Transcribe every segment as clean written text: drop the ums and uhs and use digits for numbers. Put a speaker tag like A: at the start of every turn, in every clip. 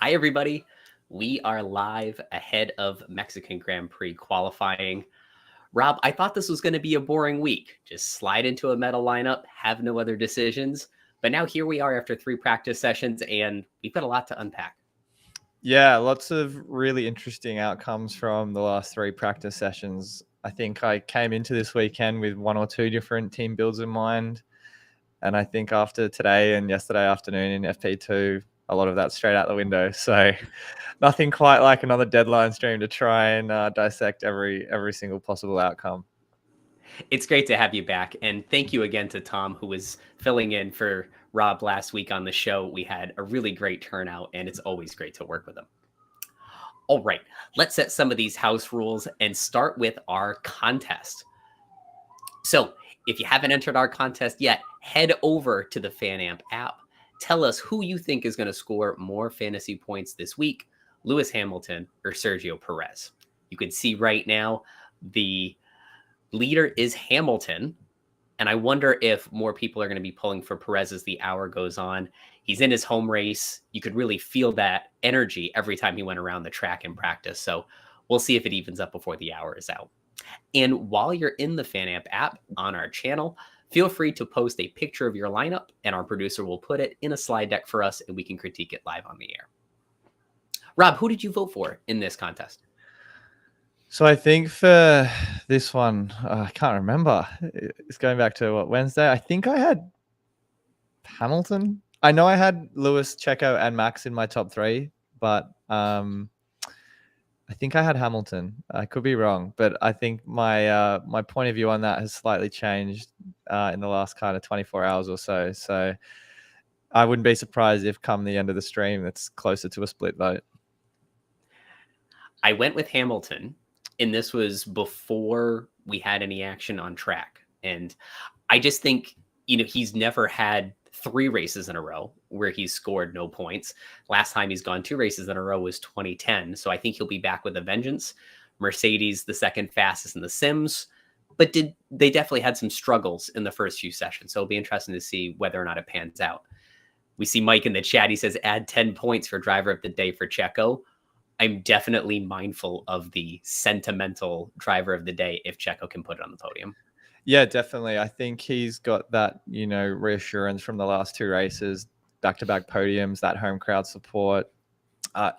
A: Hi, everybody. We are live ahead of Mexican Grand Prix qualifying. Rob, I thought this was going to be a boring week. Just slide into a medal lineup, have no other decisions. But now here we are after 3 practice sessions, and we've got a lot to unpack.
B: Yeah, lots of really interesting outcomes from the last 3 practice sessions. I think I came into this weekend with 1 or 2 different team builds in mind. And I think after today and yesterday afternoon in FP2, a lot of that's straight out the window. So nothing quite like another deadline stream to try and dissect every single possible outcome.
A: It's great to have you back. And thank you again to Tom, who was filling in for Rob last week on the show. We had a really great turnout, and it's always great to work with him. All right, let's set some of these house rules and start with our contest. So if you haven't entered our contest yet, head over to the FanAmp app. Tell us who you think is going to score more fantasy points this week, Lewis Hamilton or Sergio Perez. You can see right now the leader is Hamilton, and I wonder if more people are going to be pulling for Perez as the hour goes on. He's in his home race. You could really feel that energy every time he went around the track in practice. So we'll see if it evens up before the hour is out. And while you're in the FanAmp app on our channel, feel free to post a picture of your lineup, and our producer will put it in a slide deck for us, and we can critique it live on the air. Rob, who did you vote for in this contest?
B: So I think for this one, I can't remember. It's going back to Wednesday. I think I had Hamilton. I know I had Lewis, Checo, and Max in my top 3, but I think I had Hamilton. I could be wrong, but I think my my point of view on that has slightly changed in the last kind of 24 hours or so. So I wouldn't be surprised if come the end of the stream, it's closer to a split vote.
A: I went with Hamilton, and this was before we had any action on track. And I just think, he's never had 3 races in a row where he's scored no points. Last time he's gone 2 races in a row was 2010. So I think he'll be back with a vengeance. Mercedes, the second fastest in the sims, but they definitely had some struggles in the first few sessions. So it'll be interesting to see whether or not it pans out. We see Mike in the chat. He says, add 10 points for driver of the day for Checo. I'm definitely mindful of the sentimental driver of the day if Checo can put it on the podium.
B: Yeah, definitely. I think he's got that, reassurance from the last 2 races, back-to-back podiums, that home crowd support.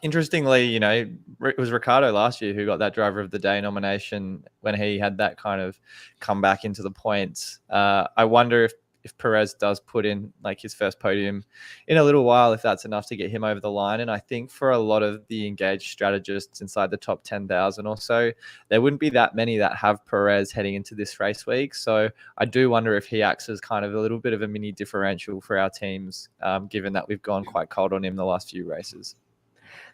B: Interestingly, it was Ricciardo last year who got that driver of the day nomination when he had that kind of comeback into the points. I wonder if Perez does put in like his first podium in a little while, if that's enough to get him over the line. And I think for a lot of the engaged strategists inside the top 10,000 or so, there wouldn't be that many that have Perez heading into this race week. So I do wonder if he acts as kind of a little bit of a mini differential for our teams, given that we've gone quite cold on him the last few races.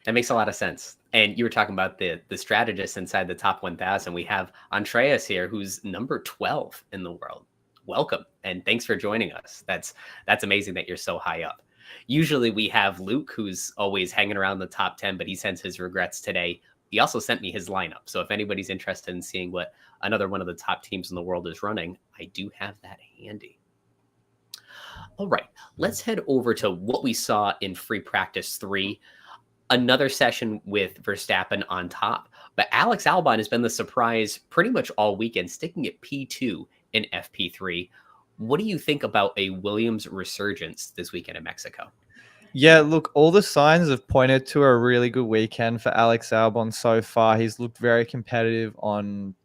A: That makes a lot of sense. And you were talking about the strategists inside the top 1,000. We have Andreas here, who's number 12 in the world. Welcome, and thanks for joining us. That's amazing that you're so high up. Usually we have Luke, who's always hanging around the top 10, but he sends his regrets today. He also sent me his lineup. So if anybody's interested in seeing what another one of the top teams in the world is running, I do have that handy. All right, let's head over to what we saw in free practice 3. Another session with Verstappen on top, but Alex Albon has been the surprise pretty much all weekend, sticking at P2 in FP3. What do you think about a Williams resurgence this weekend in Mexico?
B: Yeah, look, all the signs have pointed to a really good weekend for Alex Albon so far. He's looked very competitive on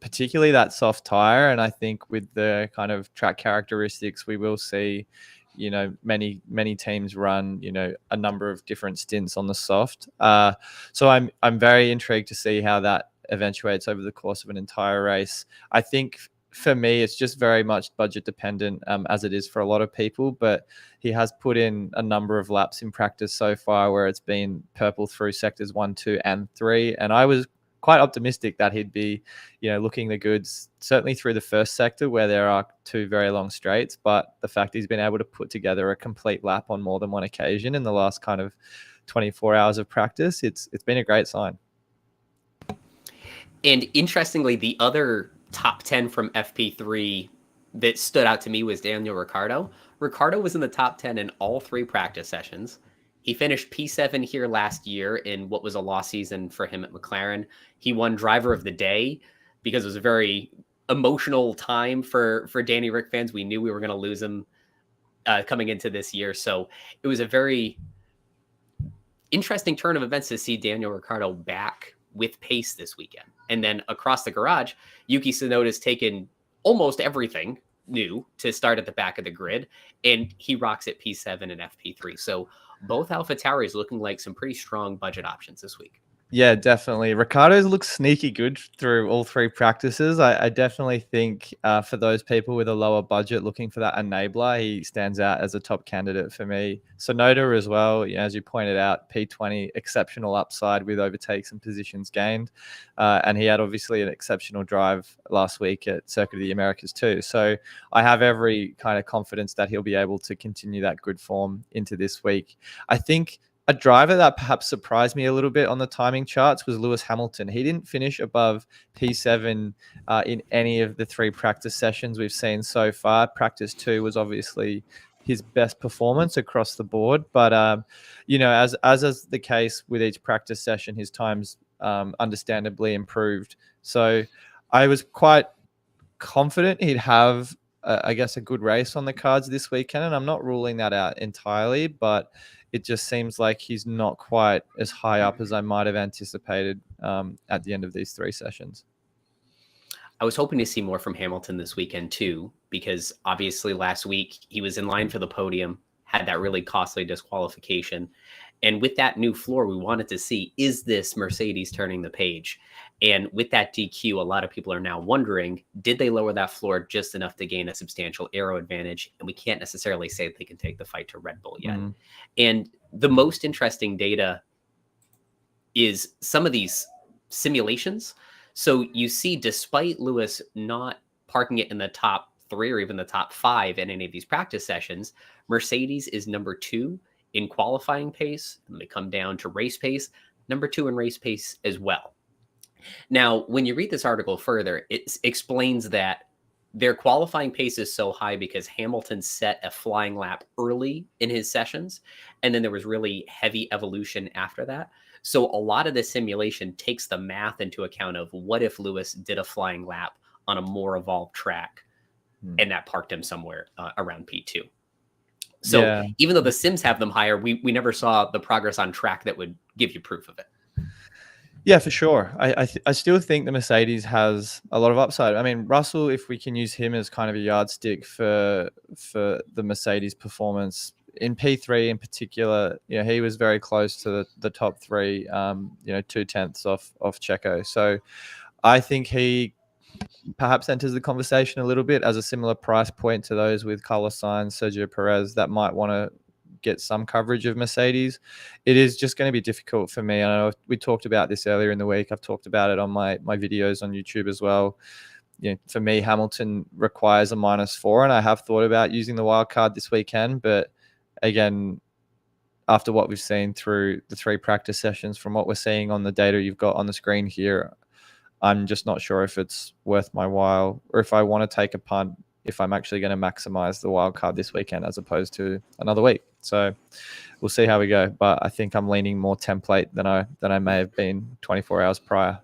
B: particularly that soft tire. And I think with the kind of track characteristics, we will see, many teams run, a number of different stints on the soft. So I'm very intrigued to see how that eventuates over the course of an entire race. I think for me, it's just very much budget dependent, as it is for a lot of people. But he has put in a number of laps in practice so far where it's been purple through sectors 1, 2, and 3. And I was quite optimistic that he'd be, looking the goods, certainly through the first sector where there are 2 very long straights. But the fact he's been able to put together a complete lap on more than one occasion in the last kind of 24 hours of practice, it's been a great sign.
A: And interestingly, the other top 10 from FP3 that stood out to me was Daniel Ricciardo. Ricciardo was in the top 10 in all 3 practice sessions. He finished P7 here last year in what was a lost season for him at McLaren. He won Driver of the Day because it was a very emotional time for Danny Rick fans. We knew we were going to lose him coming into this year. So it was a very interesting turn of events to see Daniel Ricciardo back with pace this weekend. And then across the garage, Yuki Tsunoda's taken almost everything new to start at the back of the grid, and he rocks at P7 and FP3. So both AlphaTauris looking like some pretty strong budget options this week.
B: Yeah, definitely. Ricardo's looks sneaky good through all three practices. I definitely think for those people with a lower budget looking for that enabler, he stands out as a top candidate for me. Sonoda as well, as you pointed out, P20, exceptional upside with overtakes and positions gained. And he had obviously an exceptional drive last week at Circuit of the Americas too. So I have every kind of confidence that he'll be able to continue that good form into this week. I think a driver that perhaps surprised me a little bit on the timing charts was Lewis Hamilton. He didn't finish above P7 in any of the three practice sessions we've seen so far. Practice 2 was obviously his best performance across the board. But, as is the case with each practice session, his times understandably improved. So I was quite confident he'd have, a good race on the cards this weekend. And I'm not ruling that out entirely, but it just seems like he's not quite as high up as I might have anticipated at the end of these three sessions.
A: I was hoping to see more from Hamilton this weekend too, because obviously last week he was in line for the podium, had that really costly disqualification. And with that new floor, we wanted to see, is this Mercedes turning the page? And with that DQ, a lot of people are now wondering, did they lower that floor just enough to gain a substantial aero advantage? And we can't necessarily say that they can take the fight to Red Bull yet. And the most interesting data is some of these simulations. So you see, despite Lewis not parking it in the top 3 or even the top 5 in any of these practice sessions, Mercedes is number 2 in qualifying pace, and they come down to race pace, number 2 in race pace as well. Now, when you read this article further, it explains that their qualifying pace is so high because Hamilton set a flying lap early in his sessions, and then there was really heavy evolution after that. So a lot of the simulation takes the math into account of what if Lewis did a flying lap on a more evolved track, and that parked him somewhere around P2. So even though the sims have them higher, we never saw the progress on track that would give you proof of it.
B: Yeah, for sure. I still think the Mercedes has a lot of upside. I mean, Russell, if we can use him as kind of a yardstick for the Mercedes performance in P3 in particular, he was very close to the top 3, 0.2 off Checo. So I think he perhaps enters the conversation a little bit as a similar price point to those with Carlos Sainz, Sergio Perez that might want to get some coverage of Mercedes. It is just going to be difficult for me. I know we talked about this earlier in the week. I've talked about it on my videos on YouTube as well. For me, Hamilton requires a -4, and I have thought about using the wild card this weekend. But again, after what we've seen through the 3 practice sessions, from what we're seeing on the data you've got on the screen here, I'm just not sure if it's worth my while or if I want to take a punt if I'm actually going to maximize the wild card this weekend as opposed to another week. So we'll see how we go. But I think I'm leaning more template than I may have been 24 hours prior.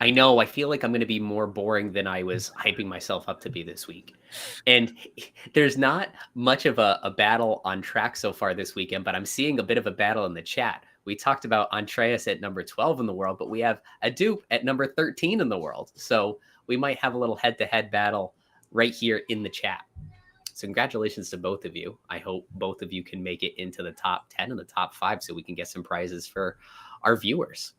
A: I know. I feel like I'm going to be more boring than I was hyping myself up to be this week. And there's not much of a battle on track so far this weekend, but I'm seeing a bit of a battle in the chat. We talked about Andreas at number 12 in the world, but we have a dupe at number 13 in the world. So we might have a little head-to-head battle right here in the chat. So congratulations to both of you. I hope both of you can make it into the top 10 and the top 5 so we can get some prizes for our viewers.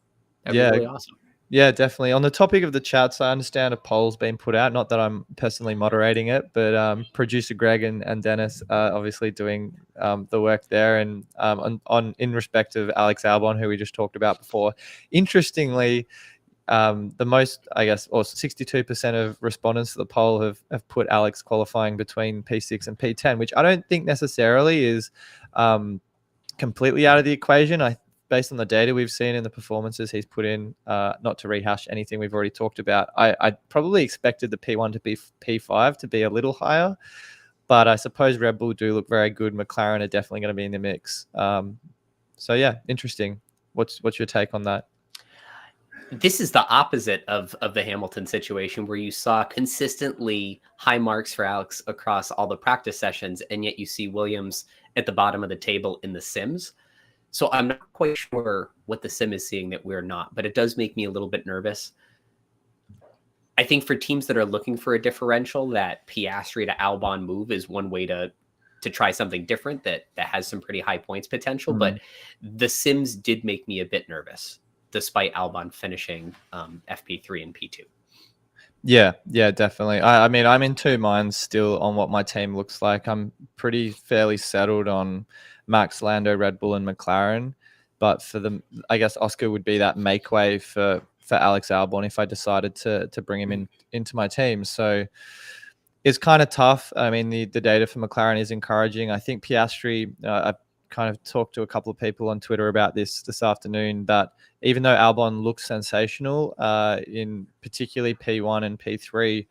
A: That'd be really awesome.
B: Yeah, definitely. On the topic of the chats, I understand a poll's been put out. Not that I'm personally moderating it, but producer Greg and Dennis are obviously doing the work there. And in respect of Alex Albon, who we just talked about before, interestingly, the most, or 62% of respondents to the poll have put Alex qualifying between P6 and P10, which I don't think necessarily is completely out of the equation. Based on the data we've seen in the performances he's put in, not to rehash anything we've already talked about, I probably expected the P1 to be P5 to be a little higher, but I suppose Red Bull do look very good. McLaren are definitely going to be in the mix. So yeah, interesting. What's your take on that?
A: This is the opposite of the Hamilton situation, where you saw consistently high marks for Alex across all the practice sessions, and yet you see Williams at the bottom of the table in the sims. So I'm not quite sure what the sim is seeing that we're not, but it does make me a little bit nervous. I think for teams that are looking for a differential, that Piastri to Albon move is one way to try something different that has some pretty high points potential. But the sims did make me a bit nervous, despite Albon finishing FP3 and P2.
B: Yeah, definitely. I mean, I'm in two minds still on what my team looks like. I'm pretty fairly settled on Max, Lando, Red Bull, and McLaren. But for the, I guess Oscar would be that make way for Alex Albon if I decided to bring him into my team. So it's kind of tough. I mean, the data for McLaren is encouraging. I think Piastri, I've kind of talked to a couple of people on Twitter about this afternoon, that even though Albon looks sensational in particularly P1 and P3,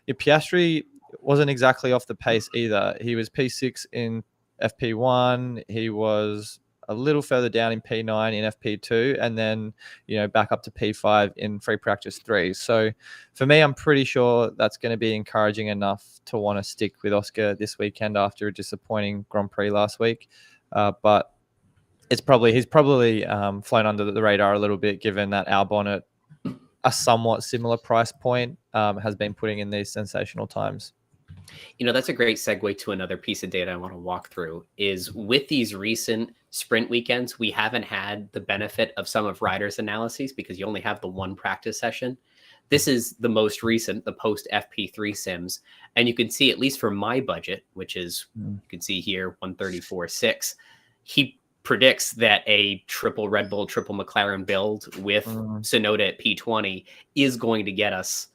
B: Piastri wasn't exactly off the pace either. He was P6 in FP1. He was a little further down in P9 in FP2, and then back up to P5 in free practice 3. So for me, I'm pretty sure that's going to be encouraging enough to want to stick with Oscar this weekend after a disappointing Grand Prix last week. But he's probably flown under the radar a little bit, given that Albon at a somewhat similar price point has been putting in these sensational times.
A: That's a great segue to another piece of data I want to walk through. Is with these recent sprint weekends, we haven't had the benefit of some of Ryder's analyses because you only have the one practice session. This is the most recent, the post FP3 sims. And you can see, at least for my budget, which is, you can see here, 134.6, he predicts that a triple Red Bull, triple McLaren build with Tsunoda at P20 is going to get us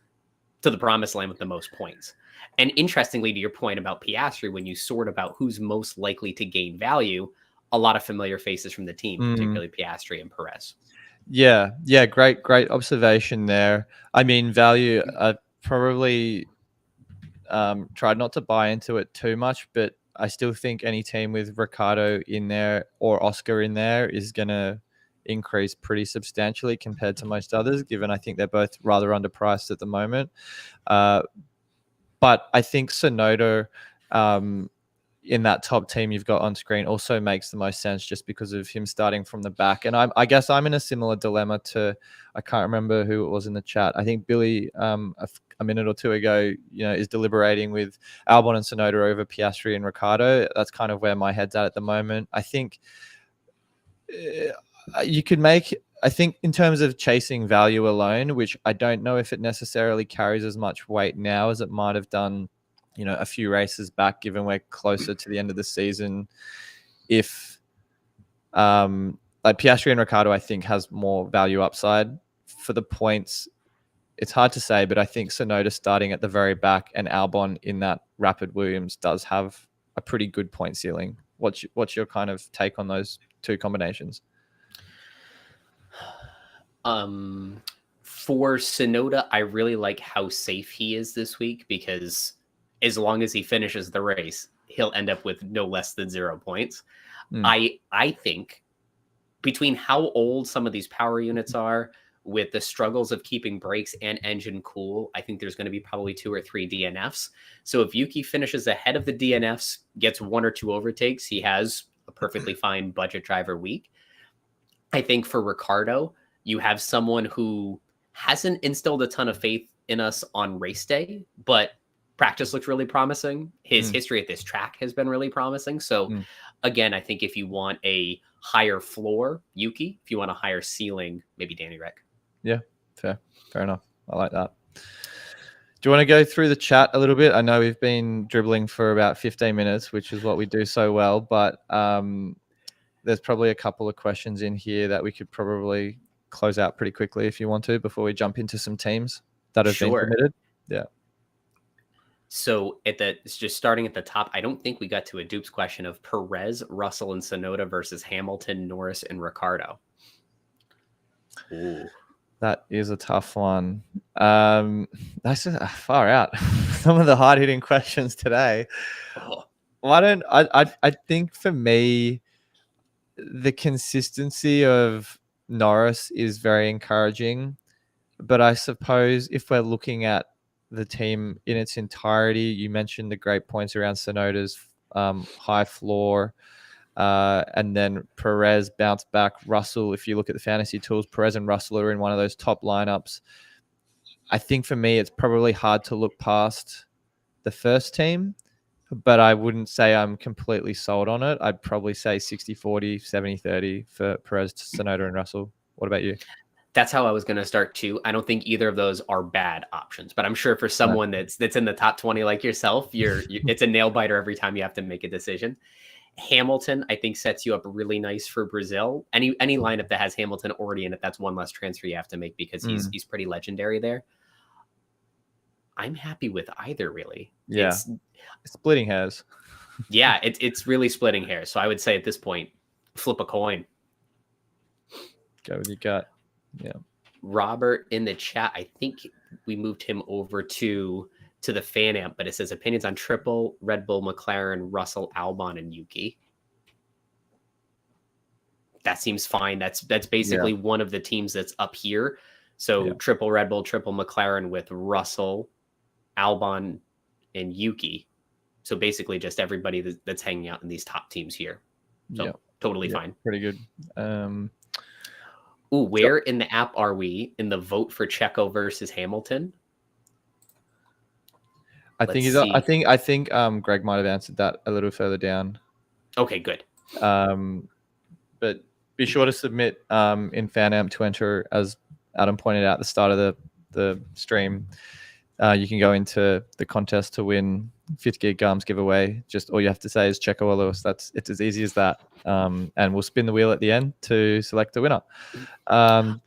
A: to the promised land with the most points. And interestingly, to your point about Piastri, when you sort about who's most likely to gain value, a lot of familiar faces from the team, particularly Piastri and Perez.
B: Yeah, great observation there. I mean, value, I probably tried not to buy into it too much, but I still think any team with Ricciardo in there or Oscar in there is going to increase pretty substantially compared to most others, given I think they're both rather underpriced at the moment. But I think Tsunoda in that top team you've got on screen also makes the most sense, just because of him starting from the back. And I guess I'm in a similar dilemma to, I can't remember who it was in the chat. I think Billy a minute or two ago, is deliberating with Albon and Tsunoda over Piastri and Ricciardo. That's kind of where my head's at the moment. I think you could make, I think in terms of chasing value alone, which I don't know if it necessarily carries as much weight now as it might have done, a few races back, given we're closer to the end of the season. If like Piastri and Ricciardo, I think has more value upside. For the points, it's hard to say, but I think Tsunoda starting at the very back and Albon in that rapid Williams does have a pretty good point ceiling. What's your kind of take on those two combinations?
A: For Tsunoda, I really like how safe he is this week, because as long as he finishes the race, he'll end up with no less than 0 points. I think between how old some of these power units are, with the struggles of keeping brakes and engine cool, I think there's going to be probably 2 or 3 DNFs. So if Yuki finishes ahead of the DNFs, gets 1 or 2 overtakes, he has a perfectly fine budget driver week. I think for Ricciardo, you have someone who hasn't instilled a ton of faith in us on race day, but practice looks really promising. His history at this track has been really promising. So again, I think if you want a higher floor, Yuki. If you want a higher ceiling, maybe Danny Rick.
B: Yeah, fair enough. I like that. Do you want to go through the chat a little bit? I know we've been dribbling for about 15 minutes, which is what we do so well, but there's probably a couple of questions in here that we could probably close out pretty quickly if you want to, before we jump into some teams that have been submitted. Yeah.
A: So just starting at the top, I don't think we got to a dupes question of Perez, Russell, and Tsunoda versus Hamilton, Norris, and Ricciardo.
B: Ooh. That is a tough one. That's far out. Some of the hard-hitting questions today. Why don't I think for me, the consistency of Norris is very encouraging. But I suppose if we're looking at the team in its entirety, you mentioned the great points around Sonoda's high floor. And then Perez bounced back. Russell, if you look at the fantasy tools, Perez and Russell are in one of those top lineups. I think for me, it's probably hard to look past the first team, but I wouldn't say I'm completely sold on it. I'd probably say 60-40, 70-30 for Perez, Sonoda, and Russell. What about you?
A: That's how I was going to start too. I don't think either of those are bad options, but I'm sure for someone that's in the top 20 like yourself, it's a nail biter every time you have to make a decision. Hamilton, I think, sets you up really nice for Brazil. Any lineup that has Hamilton already in it, that's one less transfer you have to make because he's pretty legendary there. I'm happy with either, really.
B: Yeah, it's splitting hairs.
A: Yeah, it's really splitting hairs. So I would say at this point, flip a coin.
B: Go with your gut. Yeah.
A: Robert in the chat, I think we moved him over to the FanAmp, but it says opinions on Triple, Red Bull, McLaren, Russell, Albon, and Yuki. That seems fine. That's basically one of the teams that's up here. So Triple Red Bull, Triple McLaren with Russell, Albon, and Yuki. So basically just everybody that's hanging out in these top teams here. So totally fine.
B: Pretty good.
A: Where in the app are we in the vote for Checo versus Hamilton?
B: I think Greg might have answered that a little further down.
A: Okay, good.
B: But be sure to submit in FanAmp to enter, as Adam pointed out at the start of the stream. You can go into the contest to win Fifth Gear Gums giveaway. Just all you have to say is Checo or Lewis. It's as easy as that. And we'll spin the wheel at the end to select a winner.
A: I'm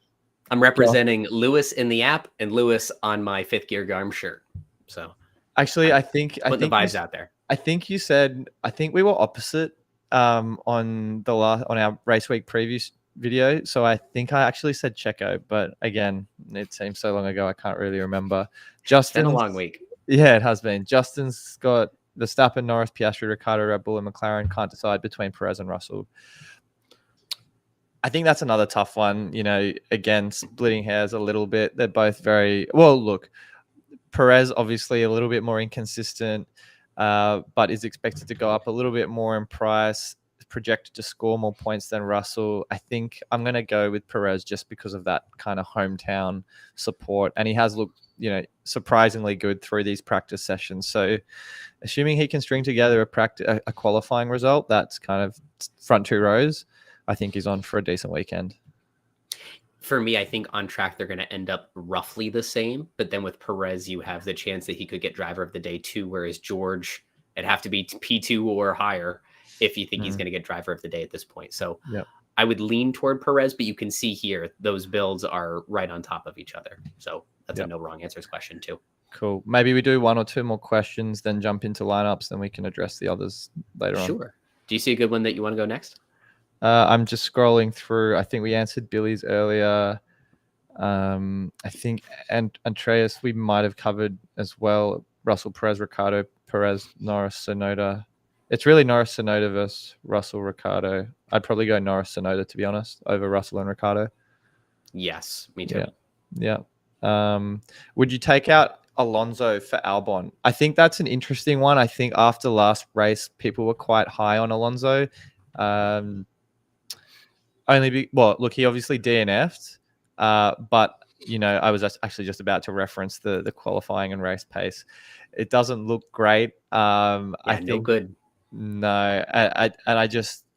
A: representing Lewis in the app and Lewis on my Fifth Gear Gum shirt. So
B: actually, I think
A: the vibes out there.
B: I think we were opposite on our race week preview video. So I think I actually said Checo, but again, it seems so long ago I can't really remember.
A: It's been a long week.
B: Yeah, it has been. Justin's got Verstappen, Norris, Piastri, Ricciardo, Red Bull, and McLaren. Can't decide between Perez and Russell. I think that's another tough one. Again, splitting hairs a little bit. They're both very well. Look, Perez obviously a little bit more inconsistent, but is expected to go up a little bit more in price. Projected to score more points than Russell. I think I'm going to go with Perez just because of that kind of hometown support, and he has looked, surprisingly good through these practice sessions. So, assuming he can string together a qualifying result, that's kind of front two rows, I think he's on for a decent weekend.
A: For me, I think on track they're going to end up roughly the same, but then with Perez, you have the chance that he could get driver of the day too, whereas George, it'd have to be P2 or higher if you think he's going to get driver of the day at this point. So I would lean toward Perez, but you can see here, those builds are right on top of each other. So that's a no wrong answers question too.
B: Cool. Maybe we do one or two more questions, then jump into lineups, then we can address the others later on.
A: Sure. Do you see a good one that you want to go next?
B: I'm just scrolling through. I think we answered Billy's earlier. I think Andreas, we might have covered as well. Russell, Perez, Ricciardo, Perez, Norris, Sonoda. It's really Norris, Sonoda versus Russell, Ricciardo. I'd probably go Norris, Sonoda, to be honest, over Russell and Ricciardo.
A: Yes, me too.
B: Yeah. Would you take out Alonso for Albon? I think that's an interesting one. I think after last race, people were quite high on Alonso. Look, he obviously DNF'd, but I was actually just about to reference the qualifying and race pace. It doesn't look great. I think
A: no good.
B: No,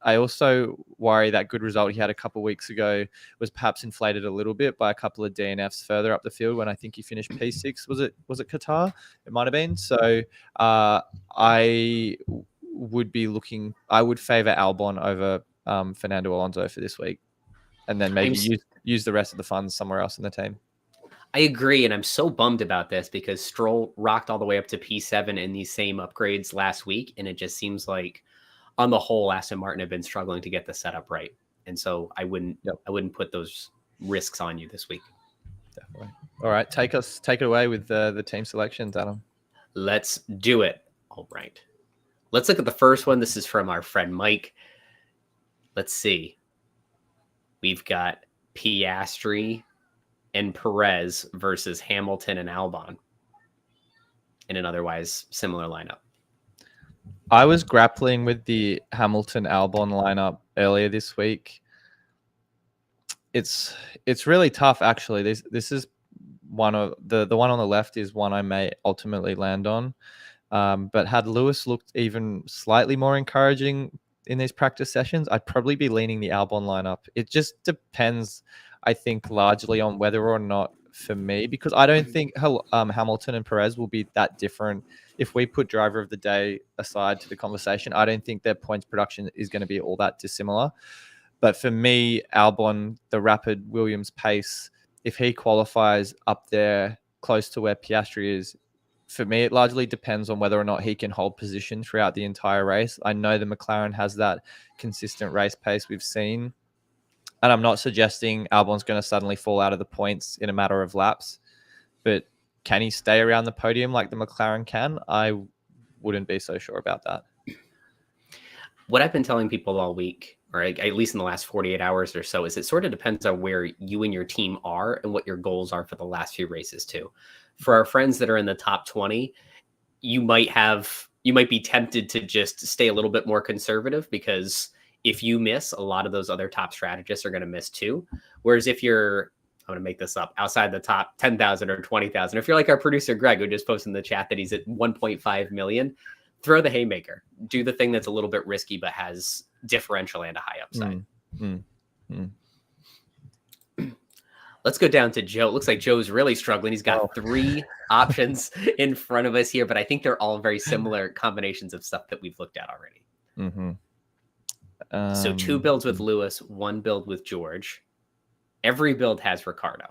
B: I also worry that good result he had a couple of weeks ago was perhaps inflated a little bit by a couple of DNFs further up the field when I think he finished P6. Was it Qatar? It might have been. So I would favor Albon over Fernando Alonso for this week, and then maybe use the rest of the funds somewhere else in the team.
A: I agree, and I'm so bummed about this because Stroll rocked all the way up to P7 in these same upgrades last week, and it just seems like, on the whole, Aston Martin have been struggling to get the setup right, and so I wouldn't put those risks on you this week.
B: Definitely. All right, take it away with the team selections, Adam.
A: Let's do it. All right, let's look at the first one. This is from our friend Mike. let's see. We've got Piastri and Perez versus Hamilton and Albon in an otherwise similar lineup.
B: I was grappling with the Hamilton Albon lineup earlier this week. It's really tough, actually. This is one of the one on the left is one I may ultimately land on. But had Lewis looked even slightly more encouraging in these practice sessions, I'd probably be leaning the Albon lineup. It just depends, I think, largely on whether or not, for me, because I don't think Hamilton and Perez will be that different. If we put driver of the day aside to the conversation, I don't think their points production is going to be all that dissimilar. But for me, Albon, the rapid Williams pace, if he qualifies up there close to where Piastri is, for me, it largely depends on whether or not he can hold position throughout the entire race. I know the McLaren has that consistent race pace we've seen. And I'm not suggesting Albon's going to suddenly fall out of the points in a matter of laps. But can he stay around the podium like the McLaren can? I wouldn't be so sure about that.
A: What I've been telling people all week, or at least in the last 48 hours or so, is it sort of depends on where you and your team are and what your goals are for the last few races too. For our friends that are in the top 20, you might be tempted to just stay a little bit more conservative, because if you miss, a lot of those other top strategists are going to miss too. Whereas if you're, I'm going to make this up, outside the top 10,000 or 20,000, if you're like our producer Greg, who just posted in the chat that he's at 1.5 million, throw the haymaker. Do the thing that's a little bit risky but has differential and a high upside. Let's go down to Joe. It looks like Joe's really struggling. He's got 3 options in front of us here, but I think they're all very similar combinations of stuff that we've looked at already. So 2 builds with Lewis, 1 build with George. Every build has Ricardo.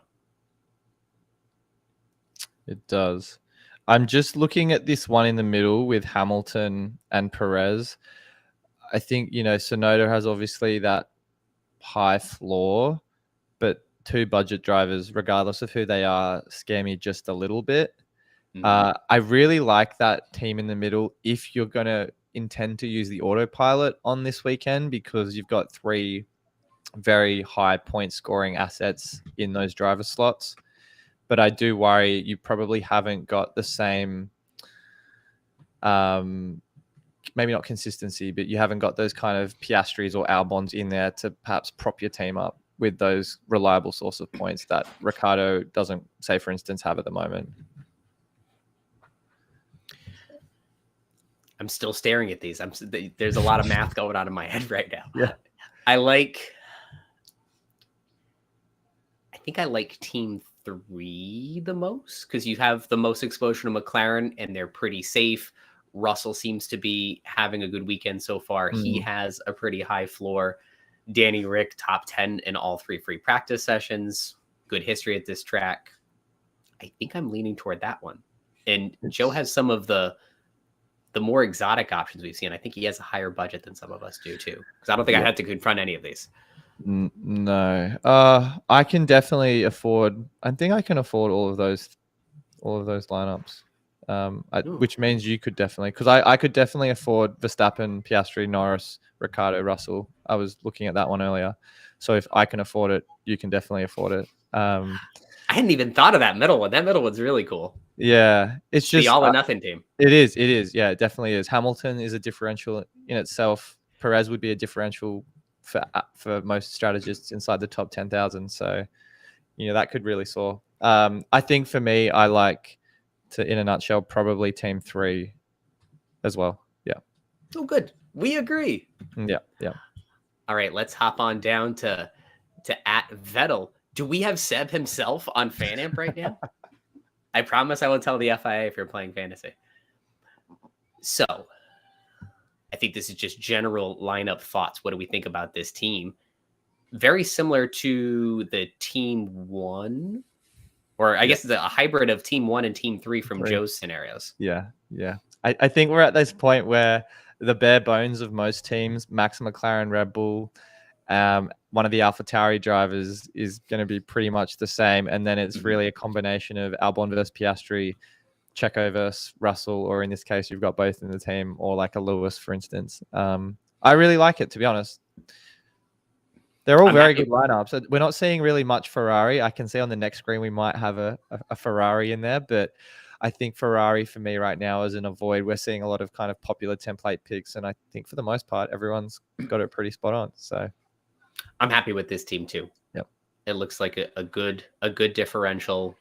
B: It does. I'm just looking at this one in the middle with Hamilton and Perez. I think, Sonoda has obviously that high floor, but 2 budget drivers, regardless of who they are, scare me just a little bit. I really like that team in the middle if you're going to intend to use the autopilot on this weekend, because you've got 3 very high point scoring assets in those driver slots. But I do worry you probably haven't got the same, maybe not consistency, but you haven't got those kind of Piastris or Albons in there to perhaps prop your team up with those reliable source of points that Ricardo doesn't, say, for instance, have at the moment.
A: I'm still staring at these. There's a lot of math going on in my head right now.
B: Yeah.
A: I think I like team 3 the most, because you have the most exposure to McLaren and they're pretty safe. Russell seems to be having a good weekend so far. He has a pretty high floor. Danny Rick, top 10 in all 3 free practice sessions. Good history at this track. I think I'm leaning toward that one. And Joe has some of the more exotic options we've seen. I think he has a higher budget than some of us do too, because I don't think I had to confront any of these.
B: No, I can definitely afford. I think I can afford all of those lineups. Which means you could definitely, because I could definitely afford Verstappen, Piastri, Norris, Ricardo, Russell. I was looking at that one earlier. So if I can afford it, you can definitely afford it.
A: I hadn't even thought of that middle one. That middle one's really cool.
B: Yeah, it's just
A: the all or nothing team.
B: It is. Yeah, it definitely is. Hamilton is a differential in itself. Perez would be a differential for most strategists inside the top 10,000. So, that could really soar. I think for me, I like to, in a nutshell, probably team 3 as well. Yeah.
A: Oh, good. We agree.
B: Yeah.
A: All right, let's hop on down to at Vettel. Do we have Seb himself on FanAmp right now? I promise I will tell the FIA if you're playing fantasy. So I think this is just general lineup thoughts. What do we think about this team? Very similar to the team 1, or I guess it's a hybrid of team 1 and team 3 from Joe's scenarios.
B: Yeah. I think we're at this point where the bare bones of most teams, Max McLaren, Red Bull, one of the AlphaTauri drivers is going to be pretty much the same. And then it's really a combination of Albon versus Piastri, Checo versus Russell, or in this case, you've got both in the team, or like a Lewis, for instance. I really like it, to be honest. They're all
A: I'm
B: very
A: happy.
B: good lineups. We're not seeing really much Ferrari. I can see on the next screen we might have a Ferrari in there, but I think Ferrari for me right now is an avoid. We're seeing a lot of kind of popular template picks, and I think for the most part, everyone's got it pretty spot on. So
A: I'm happy with this team too.
B: Yep.
A: It looks like a good differential.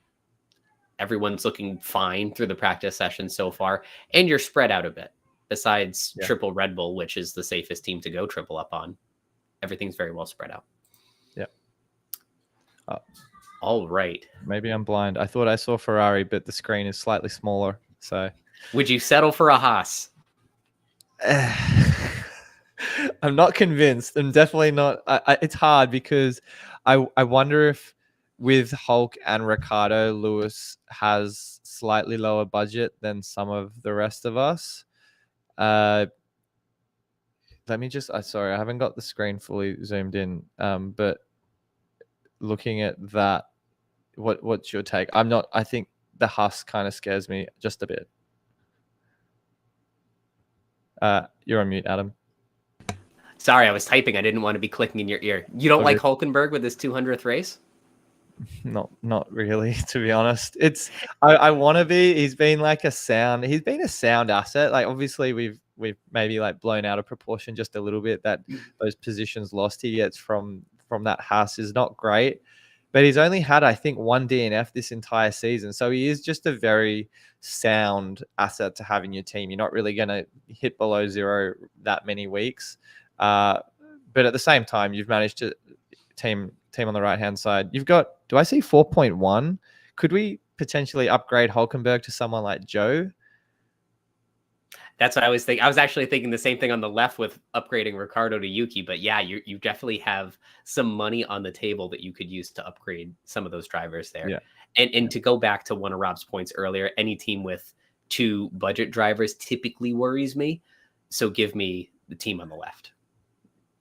A: Everyone's looking fine through the practice session so far, and you're spread out a bit. Besides triple Red Bull, which is the safest team to go triple up on, everything's very well spread out.
B: Yep.
A: All right.
B: Maybe I'm blind. I thought I saw Ferrari, but the screen is slightly smaller. So
A: would you settle for a Haas?
B: I'm not convinced. I'm definitely not. It's hard because I wonder if with Hulk and Ricardo, Lewis has slightly lower budget than some of the rest of us. Let me just. Sorry, I haven't got the screen fully zoomed in. But looking at that, what's your take? I'm not. I think the Haas kind of scares me just a bit. You're on mute, Adam.
A: Sorry, I was typing. I didn't want to be clicking in your ear. You don't like Hulkenberg with his 200th race?
B: Not really, to be honest. It's I want to be. He's been a sound asset. Like obviously we've maybe blown out of proportion just a little bit. That those positions lost he gets from that Haas is not great. But he's only had, I think, one DNF this entire season. So he is just a very sound asset to have in your team. You're not really going to hit below zero that many weeks. But at the same time, you've managed to team on the right-hand side. You've got, do I see 4.1? Could we potentially upgrade Hulkenberg to someone like Joe?
A: That's what I was thinking. I was actually thinking the same thing on the left with upgrading Ricardo to Yuki. But yeah, you definitely have some money on the table that you could use to upgrade some of those drivers there.
B: Yeah.
A: And to go back to one of Rob's points earlier, any team with 2 budget drivers typically worries me. So give me the team on the left.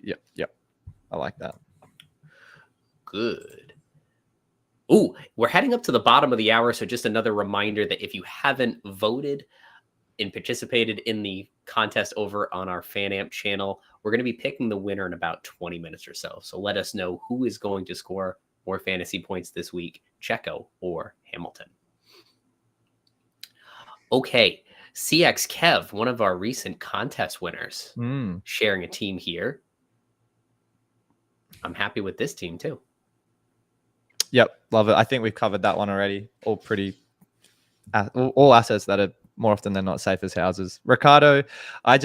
B: Yep. I like that.
A: Good. Ooh, we're heading up to the bottom of the hour. So just another reminder that if you haven't voted and participated in the contest over on our FanAmp channel, we're going to be picking the winner in about 20 minutes or so. So let us know who is going to score more fantasy points this week, Checo or Hamilton. Okay, CX Kev, one of our recent contest winners, sharing a team here. I'm happy with this team too.
B: Yep, love it. I think we've covered that one already. All assets that are more often than not safe as houses. Ricardo, I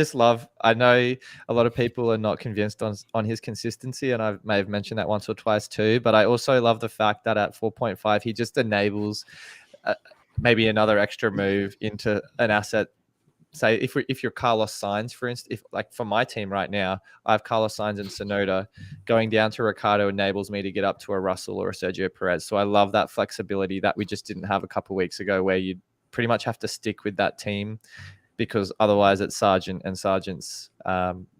B: know a lot of people are not convinced on his consistency, and I may have mentioned that once or twice too, but I also love the fact that at 4.5, he just enables maybe another extra move into an asset. Say if you're Carlos Sainz, for instance, for my team right now, I have Carlos Sainz and Tsunoda, going down to Ricardo enables me to get up to a Russell or a Sergio Perez. So I love that flexibility that we just didn't have a couple of weeks ago, where you pretty much have to stick with that team, because otherwise it's Sargent and Sargent's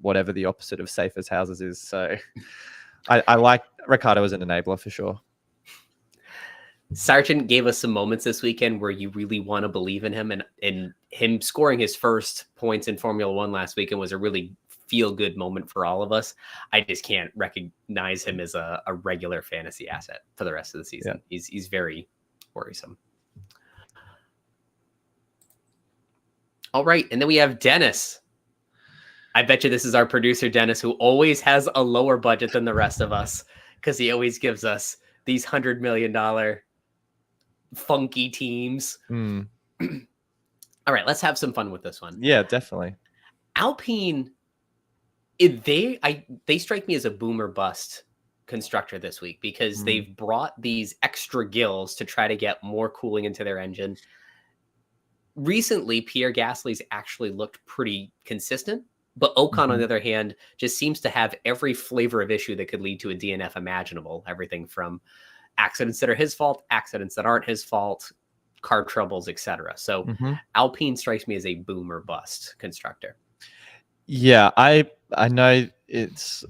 B: whatever the opposite of safe as houses is. So I like Ricardo as an enabler for sure.
A: Sargent gave us some moments this weekend where you really want to believe in him, and him scoring his first points in Formula One last weekend was a really feel-good moment for all of us. I just can't recognize him as a regular fantasy asset for the rest of the season. Yeah. He's very worrisome. All right, and then we have Dennis. I bet you this is our producer, Dennis, who always has a lower budget than the rest of us, because he always gives us these $100 million funky teams. All right, let's have some fun with this one.
B: Yeah, definitely.
A: Alpine, they strike me as a boomer bust constructor this week, because they've brought these extra gills to try to get more cooling into their engine. Recently, Pierre Gasly's actually looked pretty consistent, but Ocon, on the other hand, just seems to have every flavor of issue that could lead to a DNF imaginable. Everything from accidents that are his fault, accidents that aren't his fault, car troubles, etc. So Alpine strikes me as a boom or bust constructor.
B: Yeah, I know it's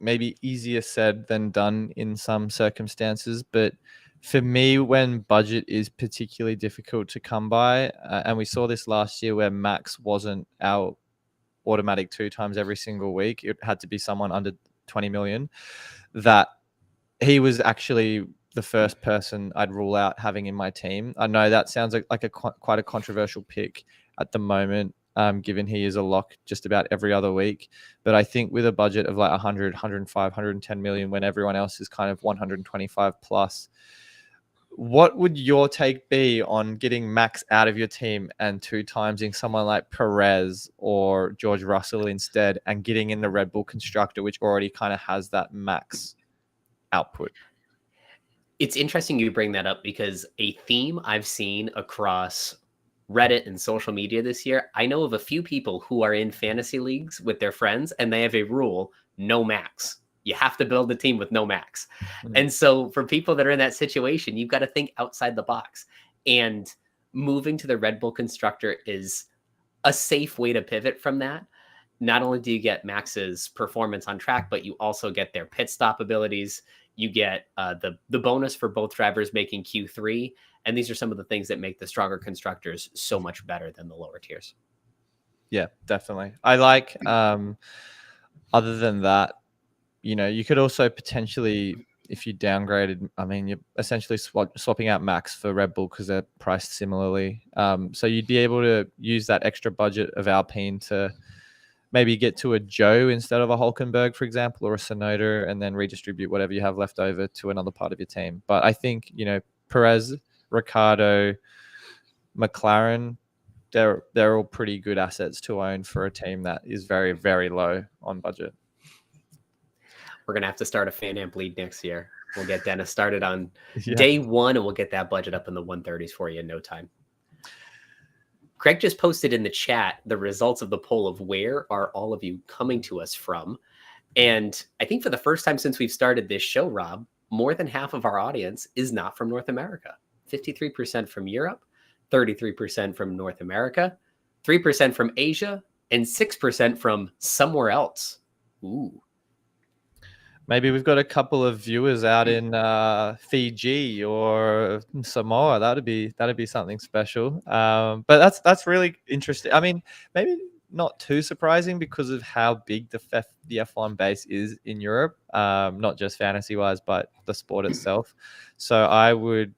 B: maybe easier said than done in some circumstances, but for me, when budget is particularly difficult to come by, and we saw this last year where Max wasn't our automatic 2 times every single week, it had to be someone under 20 million, that he was actually the first person I'd rule out having in my team. I know that sounds like quite a controversial pick at the moment, given he is a lock just about every other week. But I think with a budget of like 100, 105, 110 million, when everyone else is kind of 125 plus, what would your take be on getting Max out of your team and two-timesing someone like Perez or George Russell instead, and getting in the Red Bull constructor, which already kind of has that max output?
A: It's interesting you bring that up, because a theme I've seen across Reddit and social media this year, I know of a few people who are in fantasy leagues with their friends, and they have a rule: no max. You have to build a team with no max. And so for people that are in that situation, you've got to think outside the box. And moving to the Red Bull constructor is a safe way to pivot from that. Not only do you get Max's performance on track, but you also get their pit stop abilities. You get the bonus for both drivers making Q3. And these are some of the things that make the stronger constructors so much better than the lower tiers.
B: Yeah, definitely. I like, other than that, you could also potentially, if you downgraded, I mean, you're essentially swapping out Max for Red Bull because they're priced similarly. So you'd be able to use that extra budget of Alpine to maybe get to a Joe instead of a Hulkenberg, for example, or a Sonoda, and then redistribute whatever you have left over to another part of your team. But I think, Perez, Ricciardo, McLaren, they're all pretty good assets to own for a team that is very, very low on budget.
A: We're going to have to start a FanAmp league next year. We'll get Dennis started on day one, and we'll get that budget up in the 130s for you in no time. Craig just posted in the chat the results of the poll of where are all of you coming to us from. And I think for the first time since we've started this show, Rob, more than half of our audience is not from North America. 53% from Europe, 33% from North America, 3% from Asia, and 6% from somewhere else. Ooh.
B: Maybe we've got a couple of viewers out in Fiji or Samoa. That'd be something special. But that's really interesting. I mean, maybe not too surprising because of how big the F1 base is in Europe, not just fantasy wise, but the sport itself. So I would,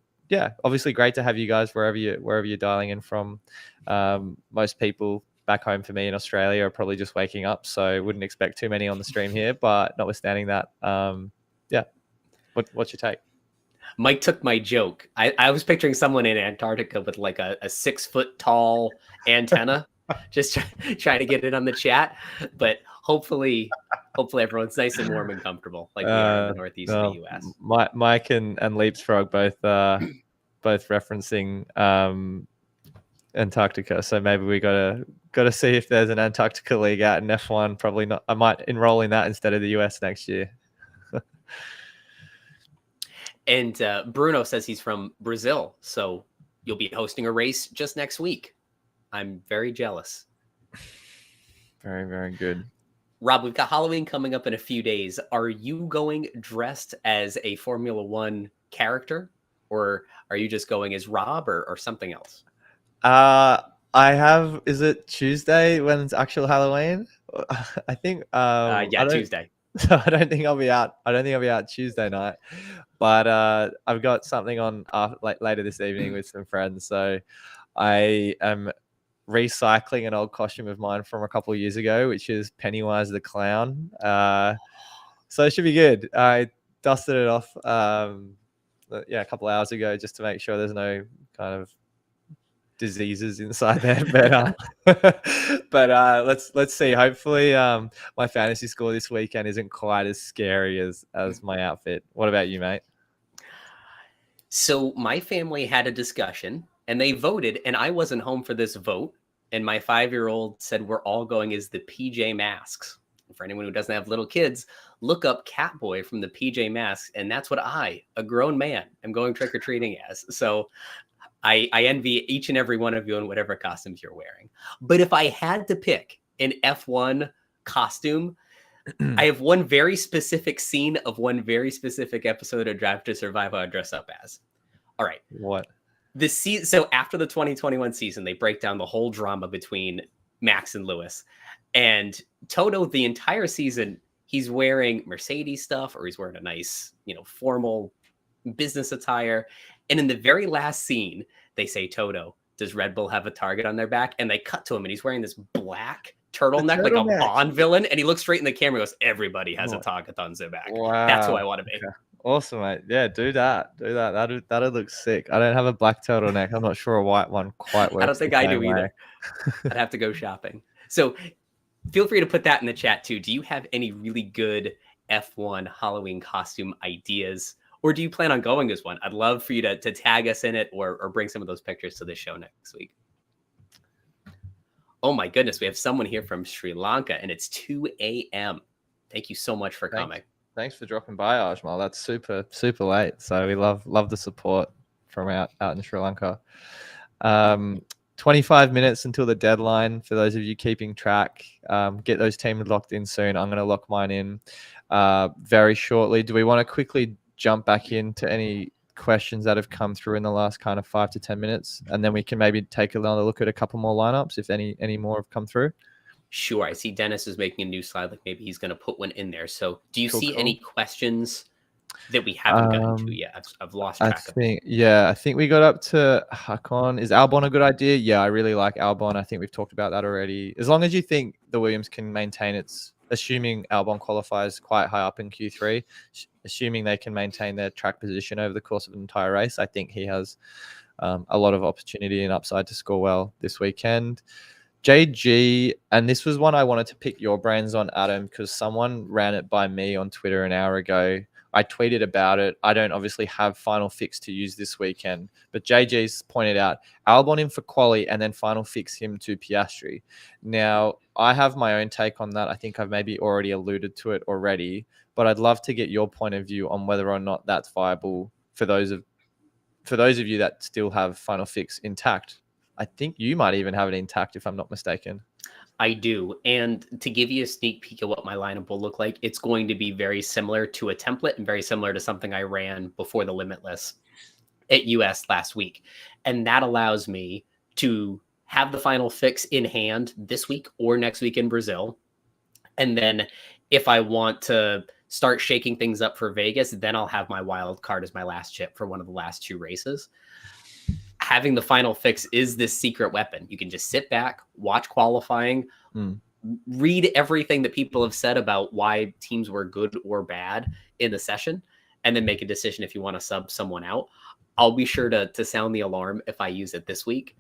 B: obviously great to have you guys wherever you're dialing in from. Most people back home for me in Australia are probably just waking up, so wouldn't expect too many on the stream here. But notwithstanding that, what's your take?
A: Mike took my joke. I was picturing someone in Antarctica with like a 6 foot tall antenna, just trying to get it on the chat. But hopefully everyone's nice and warm and comfortable, like we are in the northeast of the US.
B: Mike and Leapfrog both referencing Antarctica, so maybe we gotta see if there's an Antarctica league out in F1. Probably not. I might enroll in that instead of the US next year.
A: And Bruno says he's from Brazil, so you'll be hosting a race just next week. I'm very jealous.
B: Very, very good.
A: Rob, we've got Halloween coming up in a few days. Are you going dressed as a Formula One character, or are you just going as Rob or something else?
B: I have. Is it Tuesday when it's actual Halloween? I think.
A: Tuesday.
B: So I don't think I'll be out. Tuesday night, but I've got something on later this evening with some friends. So I am recycling an old costume of mine from a couple of years ago, which is Pennywise the Clown. So it should be good. I dusted it off, a couple hours ago, just to make sure there's no kind of diseases inside there. But let's see. Hopefully, my fantasy score this weekend isn't quite as scary as my outfit. What about you, mate?
A: So my family had a discussion and they voted, and I wasn't home for this vote. And my 5-year-old said we're all going as the PJ Masks. And for anyone who doesn't have little kids, look up Catboy from the PJ Masks, and that's what I, a grown man, am going trick-or-treating as. So I envy each and every one of you in whatever costumes you're wearing. But if I had to pick an F1 costume, I have one very specific scene of one very specific episode of Drive to Survive I dress up as. All right.
B: What?
A: So after the 2021 season, they break down the whole drama between Max and Lewis. And Toto, the entire season, he's wearing Mercedes stuff or he's wearing a nice, formal business attire. And in the very last scene, they say, Toto, does Red Bull have a target on their back? And they cut to him and he's wearing this black turtleneck, like a Bond villain. And he looks straight in the camera and goes, everybody has a target on their back.
B: Wow.
A: That's who I want to be.
B: Okay. Awesome, mate. Yeah, do that. That'd look sick. I don't have a black turtleneck. I'm not sure a white one quite works.
A: I don't think I do either. I'd have to go shopping. So feel free to put that in the chat too. Do you have any really good F1 Halloween costume ideas? Or do you plan on going as one? I'd love for you to tag us in it or bring some of those pictures to the show next week. Oh my goodness, we have someone here from Sri Lanka and it's 2 a.m. Thank you so much for coming.
B: Thanks for dropping by, Ajmal. That's super, super late. So we love the support from out in Sri Lanka. 25 minutes until the deadline for those of you keeping track. Get those teams locked in soon. I'm going to lock mine in very shortly. Do we want to quickly jump back into any questions that have come through in the last kind of 5 to 10 minutes? And then we can maybe take another look at a couple more lineups if any more have come through.
A: Sure. I see Dennis is making a new slide. Like maybe he's going to put one in there. So do you see any questions that we haven't gotten to yet? I've lost track of it.
B: I think we got up to Hakon. Is Albon a good idea? Yeah, I really like Albon. I think we've talked about that already. As long as you think the Williams can maintain its, assuming Albon qualifies quite high up in Q3, assuming they can maintain their track position over the course of an entire race, I think he has a lot of opportunity and upside to score well this weekend. JG, and this was one I wanted to pick your brains on, Adam, because someone ran it by me on Twitter an hour ago. I tweeted about it. I don't obviously have final fix to use this weekend, but JG's pointed out Albon in for quali and then final fix him to Piastri. Now, I have my own take on that. I think I've maybe already alluded to it already, but I'd love to get your point of view on whether or not that's viable for those of you that still have final fix intact. I think you might even have it intact, if I'm not mistaken.
A: I do. And to give you a sneak peek of what my lineup will look like, it's going to be very similar to a template and very similar to something I ran before the Limitless at US last week. And that allows me to have the final fix in hand this week or next week in Brazil. And then if I want to start shaking things up for Vegas, then I'll have my wild card as my last chip for one of the last 2 races. Having the final fix is this secret weapon. You can just sit back, watch qualifying, read everything that people have said about why teams were good or bad in the session, and then make a decision if you want to sub someone out. I'll be sure to sound the alarm if I use it this week.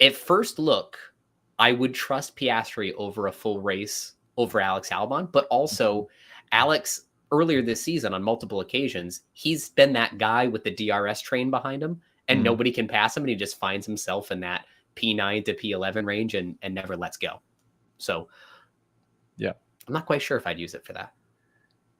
A: At first look, I would trust Piastri over a full race over Alex Albon, but also Alex earlier this season on multiple occasions, he's been that guy with the DRS train behind him. And nobody can pass him, and he just finds himself in that P9 to P11 range and never lets go. So,
B: yeah,
A: I'm not quite sure if I'd use it for that.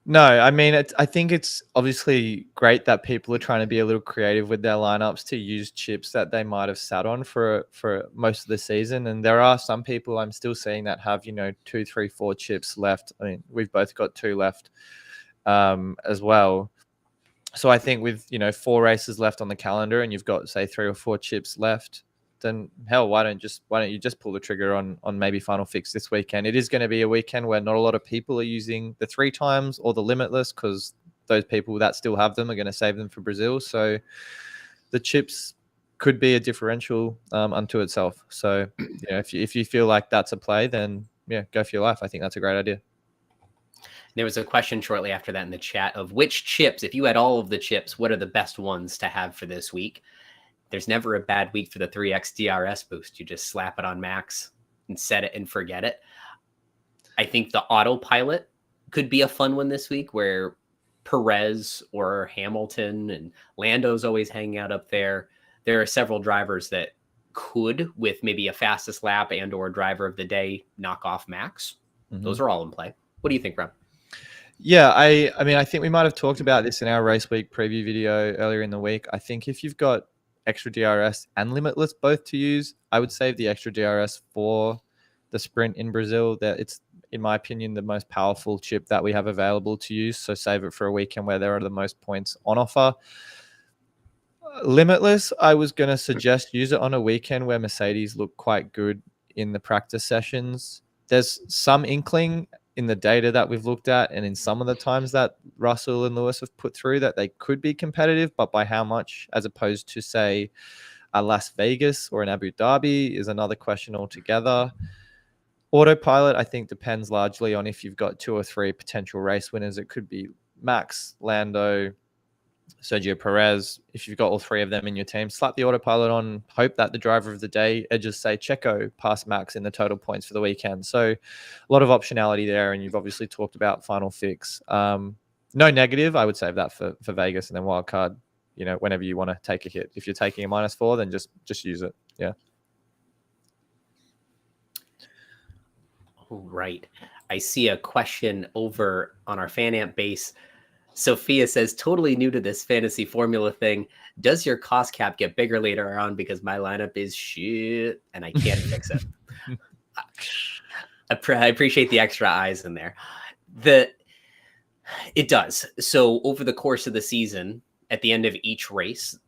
B: No, I mean, I think it's obviously great that people are trying to be a little creative with their lineups to use chips that they might have sat on for most of the season. And there are some people I'm still seeing that have, 2, 3, 4 chips left. I mean, we've both got 2 left as well. So I think with, 4 races left on the calendar and you've got, say, 3 or 4 chips left, then hell, why don't you just pull the trigger on maybe final fix this weekend? It is going to be a weekend where not a lot of people are using the 3 times or the Limitless, because those people that still have them are going to save them for Brazil. So the chips could be a differential unto itself. So if you feel like that's a play, then go for your life. I think that's a great idea.
A: There was a question shortly after that in the chat of which chips, if you had all of the chips, what are the best ones to have for this week? There's never a bad week for the 3x DRS boost. You just slap it on max and set it and forget it. I think the autopilot could be a fun one this week where Perez or Hamilton and Lando's always hanging out up there. There are several drivers that could, with maybe a fastest lap and or driver of the day, knock off max. Those are all in play. What do you think, Rob?
B: Yeah, I mean, I think we might have talked about this in our race week preview video earlier in the week. I think if you've got extra DRS and Limitless both to use, I would save the extra DRS for the sprint in Brazil. That it's, in my opinion, the most powerful chip that we have available to use. So save it for a weekend where there are the most points on offer. Limitless, I was going to suggest use it on a weekend where Mercedes look quite good in the practice sessions. There's some inkling in the data that we've looked at and in some of the times that Russell and Lewis have put through that they could be competitive, but by how much, as opposed to, say, a Las Vegas or an Abu Dhabi, is another question altogether. Autopilot, I think, depends largely on if you've got 2 or 3 potential race winners. It could be Max, Lando, Sergio Perez. If you've got all 3 of them in your team, slap the autopilot on, hope that the driver of the day edges, say, Checo past Max in the total points for the weekend. So a lot of optionality there. And you've obviously talked about final fix. No negative. I would save that for Vegas, and then wildcard, whenever you want to take a hit. If you're taking a -4, then just use it. Yeah.
A: All right. I see a question over on our FanAmp base. Sophia says, totally new to this fantasy formula thing. Does your cost cap get bigger later on because my lineup is shit and I can't fix it? I appreciate the extra eyes in there. It does. So over the course of the season, at the end of each race,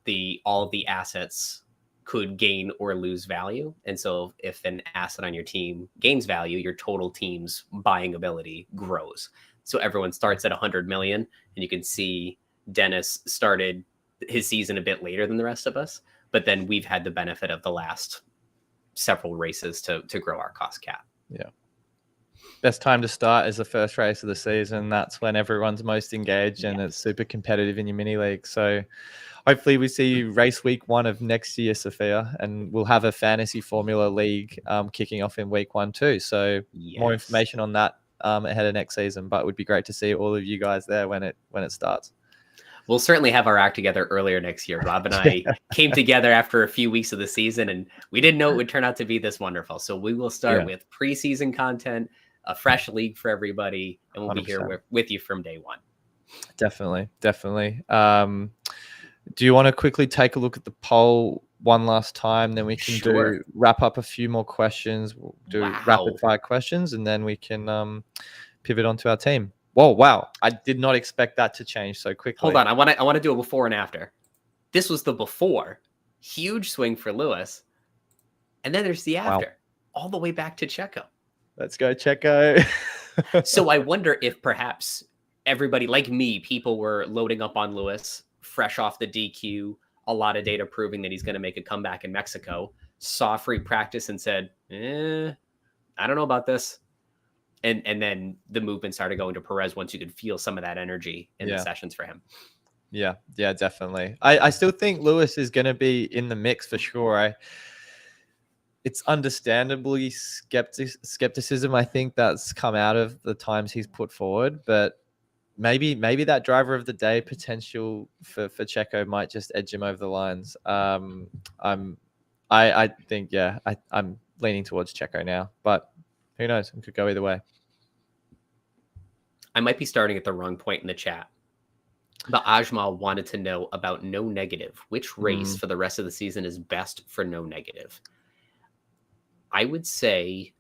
A: all of the assets could gain or lose value. And so if an asset on your team gains value, your total team's buying ability grows. So everyone starts at 100 million, and you can see Dennis started his season a bit later than the rest of us, but then we've had the benefit of the last several races to grow our cost cap.
B: Yeah. Best time to start is the first race of the season. That's when everyone's most engaged and it's super competitive in your mini league. So hopefully we see you race week 1 of next year, Sophia, and we'll have a fantasy formula league kicking off in week 1 too. So more information on that ahead of next season, but it would be great to see all of you guys there when it starts.
A: We'll certainly have our act together earlier next year. Rob and I came together after a few weeks of the season, and we didn't know it would turn out to be this wonderful. So we will start with preseason content, a fresh league for everybody, and we'll 100%. Be here with you from day 1.
B: Definitely. Do you want to quickly take a look at the poll one last time? Then we can wrap up a few more questions. We'll do rapid fire questions, and then we can pivot onto our team. Whoa, wow. I did not expect that to change so quickly.
A: Hold on. I want to do a before and after. This was the before. Huge swing for Lewis. And then there's the after. All the way back to Checo.
B: Let's go, Checo.
A: So I wonder if perhaps everybody, like me, people were loading up on Lewis, fresh off the DQ, a lot of data proving that he's going to make a comeback in Mexico, saw free practice and said, I don't know about this. And then the movement started going to Perez once you could feel some of that energy in the sessions for him.
B: Yeah, definitely. I still think Lewis is going to be in the mix for sure. It's understandably skepticism, I think, that's come out of the times he's put forward, but maybe that driver of the day potential for Checo might just edge him over the lines. I think, I'm leaning towards Checo now, but who knows? It could go either way.
A: I might be starting at the wrong point in the chat, but Ajmal wanted to know about no negative. Which race for the rest of the season is best for no negative? I would say,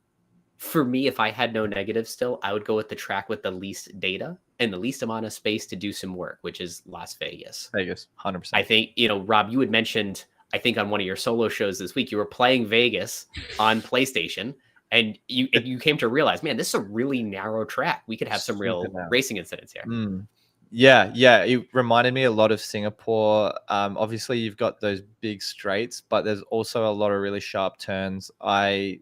A: for me, if I had no negative still, I would go with the track with the least data and the least amount of space to do some work, which is Las Vegas.
B: 100%.
A: I think, Rob, you had mentioned, I think on one of your solo shows this week, you were playing Vegas on PlayStation. And you came to realize, man, this is a really narrow track. We could have some real racing incidents here.
B: Yeah. It reminded me a lot of Singapore. Obviously, you've got those big straights, but there's also a lot of really sharp turns. I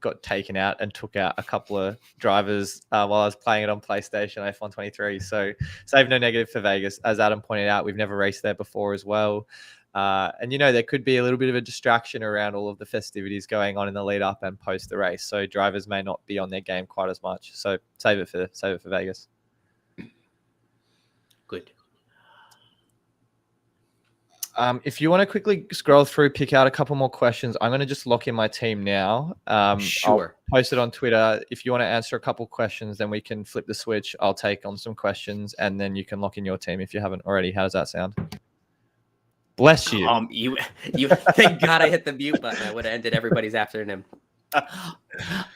B: got taken out and took out a couple of drivers while I was playing it on PlayStation F1 23. So save no negative for Vegas. As Adam pointed out, we've never raced there before as well. And there could be a little bit of a distraction around all of the festivities going on in the lead up and post the race. So drivers may not be on their game quite as much. So save it for Vegas.
A: Good.
B: If you want to quickly scroll through, pick out a couple more questions, I'm going to just lock in my team now.
A: Sure.
B: I'll post it on Twitter. If you want to answer a couple questions, then we can flip the switch. I'll take on some questions, and then you can lock in your team if you haven't already. How does that sound? Bless you.
A: You thank God I hit the mute button. I would have ended everybody's afternoon.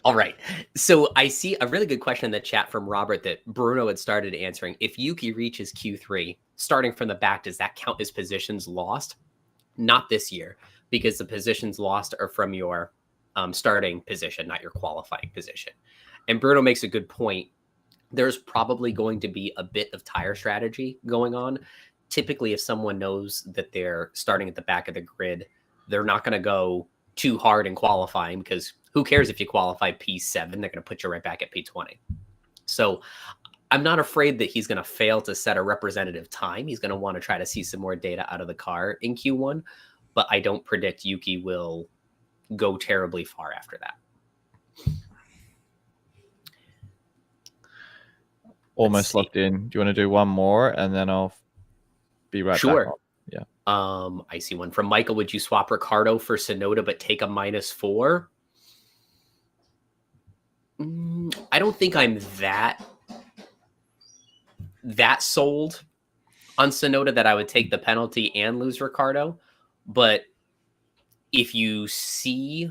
A: All right. So I see a really good question in the chat from Robert that Bruno had started answering. If Yuki reaches Q3, starting from the back, does that count as positions lost? Not this year, because the positions lost are from your starting position, not your qualifying position. And Bruno makes a good point. There's probably going to be a bit of tire strategy going on. Typically, if someone knows that they're starting at the back of the grid, they're not going to go too hard in qualifying, because who cares if you qualify P7? They're going to put you right back at P20. So I'm not afraid that he's going to fail to set a representative time. He's going to want to try to see some more data out of the car in Q1, but I don't predict Yuki will go terribly far after that.
B: Almost locked in. Do you want to do one more and then I'll be right back on? Yeah.
A: I see one from Michael. Would you swap Ricciardo for Tsunoda but take a -4? I don't think I'm that sold on Tsunoda that I would take the penalty and lose Ricciardo. But if you see,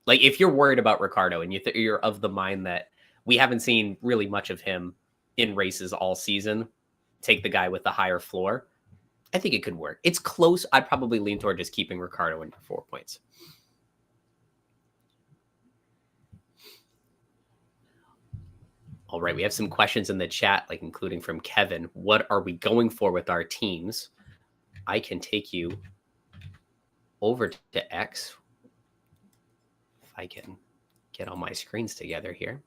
A: like, if you're worried about Ricciardo and you're of the mind that we haven't seen really much of him in races all season, take the guy with the higher floor, I think it could work. It's close. I'd probably lean toward just keeping Ricciardo in for 4 points. All right, we have some questions in the chat, like including from Kevin. What are we going for with our teams? I can take you over to X. If I can get all my screens together here.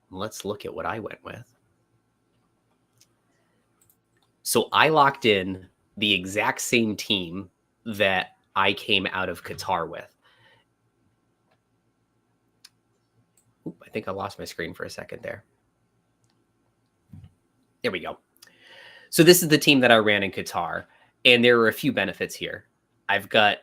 A: Let's look at what I went with. So I locked in the exact same team that I came out of Qatar with. Oop, I think I lost my screen for a second there. There we go. So this is the team that I ran in Qatar, and there are a few benefits here. I've got